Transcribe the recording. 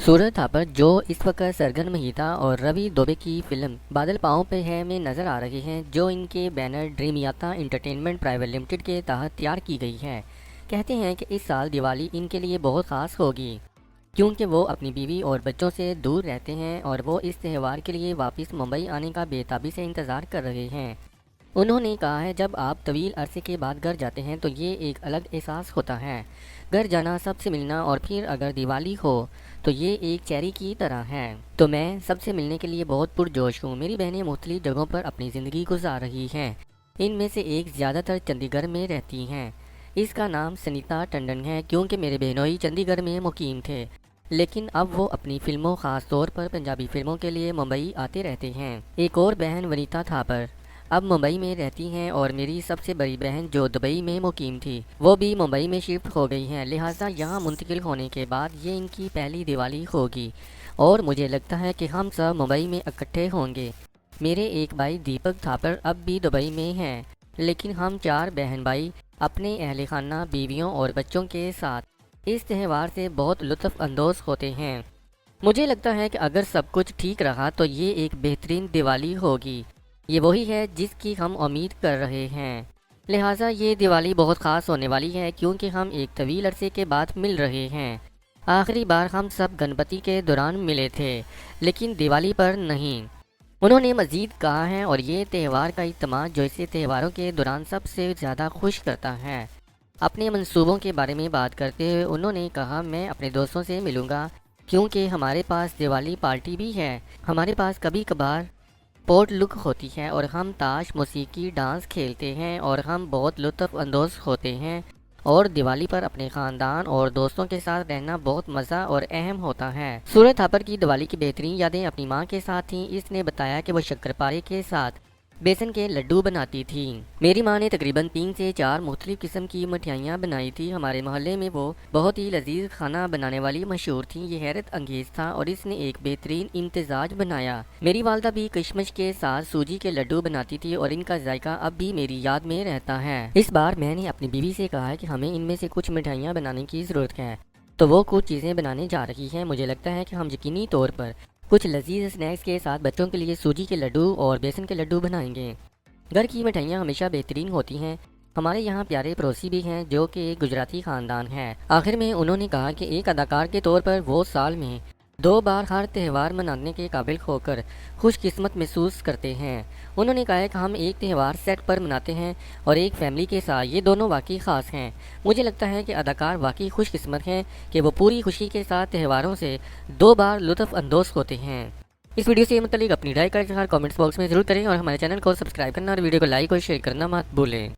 सूरज थापर जो इस वक्त सरगर्म हिता और रवि दुबे की फिल्म बादल पाँव पे है में नज़र आ रही हैं, जो इनके बैनर ड्रीम यात्रा एंटरटेनमेंट प्राइवेट लिमिटेड के तहत तैयार की गई है। कहते हैं कि इस साल दिवाली इनके लिए बहुत ख़ास होगी, क्योंकि वो अपनी बीवी और बच्चों से दूर रहते हैं और वो इस त्यौहार के लिए वापस मुंबई आने का बेताबी से इंतज़ार कर रहे हैं। उन्होंने कहा है, जब आप तवील अरसे के बाद घर जाते हैं तो ये एक अलग एहसास होता है। घर जाना, सबसे मिलना और फिर अगर दिवाली हो तो ये एक चेरी की तरह है। तो मैं सबसे मिलने के लिए बहुत पुरजोश हूँ। मेरी बहनें मुख्तलिफ जगहों पर अपनी ज़िंदगी गुजार रही हैं। इनमें से एक ज़्यादातर चंडीगढ़ में रहती हैं। इसका नाम सनीता टंडन है, क्योंकि मेरे बहनोई चंडीगढ़ में मुकीम थे, लेकिन अब वो अपनी फिल्मों, ख़ास तौर पर पंजाबी फिल्मों के लिए मुंबई आते रहते हैं। एक और बहन वनीता थापर अब मुंबई में रहती हैं और मेरी सबसे बड़ी बहन जो दुबई में मुकीम थी, वो भी मुंबई में शिफ्ट हो गई हैं। लिहाजा यहाँ मुंतकिल होने के बाद ये इनकी पहली दिवाली होगी और मुझे लगता है कि हम सब मुंबई में इकट्ठे होंगे। मेरे एक भाई दीपक थापर अब भी दुबई में हैं, लेकिन हम 4 बहन भाई अपने अहल खाना, बीवियों और बच्चों के साथ इस त्यौहार से बहुत लुत्फ़ अंदोज़ होते हैं। मुझे लगता है कि अगर सब कुछ ठीक रहा तो ये एक बेहतरीन दिवाली होगी। ये वही है जिसकी हम उम्मीद कर रहे हैं। लिहाजा ये दिवाली बहुत ख़ास होने वाली है, क्योंकि हम एक तवील अरसे के बाद मिल रहे हैं। आखिरी बार हम सब गणपति के दौरान मिले थे, लेकिन दिवाली पर नहीं। उन्होंने मज़ीद कहा है, और ये त्यौहार का इत्मीनान जो इसे त्योहारों के दौरान सबसे ज़्यादा खुश करता है। अपने मंसूबों के बारे में बात करते हुए उन्होंने कहा, मैं अपने दोस्तों से मिलूँगा, क्योंकि हमारे पास दिवाली पार्टी भी है। हमारे पास कभी कभार पोर्ट लुक होती है और हम ताश, मौसीकी, डांस खेलते हैं और हम बहुत लुत्फ़ अंदोज़ होते हैं। और दिवाली पर अपने ख़ानदान और दोस्तों के साथ रहना बहुत मज़ा और अहम होता है। सूरज थापर की दिवाली की बेहतरीन यादें अपनी माँ के साथ थीं। इसने बताया कि वो शक्करपारे के साथ बेसन के लड्डू बनाती थी। मेरी माँ ने तकरीबन 3 से 4 मुख्तलिफ किस्म की मिठाइयाँ बनाई थी। हमारे मोहल्ले में वो बहुत ही लजीज खाना बनाने वाली मशहूर थी। ये हैरत अंगेज था और इसने एक बेहतरीन इम्तिजाज बनाया। मेरी वालदा भी किशमिश के साथ सूजी के लड्डू बनाती थी और इनका जायका अब भी मेरी याद में रहता है। इस बार मैंने अपनी बीवी से कहा है कि हमें इनमें से कुछ मिठाइयाँ बनाने की ज़रूरत है, तो वो कुछ चीज़ें बनाने जा रही हैं। मुझे लगता है कि हम यकीनी तौर पर कुछ लजीज स्नैक्स के साथ बच्चों के लिए सूजी के लड्डू और बेसन के लड्डू बनाएंगे। घर की मिठाइयाँ हमेशा बेहतरीन होती हैं। हमारे यहाँ प्यारे पड़ोसी भी हैं जो कि एक गुजराती ख़ानदान है। आखिर में उन्होंने कहा कि एक अदाकार के तौर पर वो साल में 2 बार हर त्यौहार मनाने के काबिल होकर खुशकिस्मत महसूस करते हैं। उन्होंने कहा है कि हम एक त्यौहार सेट पर मनाते हैं और एक फैमिली के साथ, ये दोनों वाकई ख़ास हैं। मुझे लगता है कि अदाकार वाकई खुशकिस्मत हैं कि वो पूरी खुशी के साथ त्योहारों से 2 बार लुत्फ़ अंदोज़ होते हैं। इस वीडियो से मतलब अपनी राय का इज़हार कमेंट्स बॉक्स में ज़रूर करें और हमारे चैनल को सब्सक्राइब करना और वीडियो को लाइक और शेयर करना मत भूलें।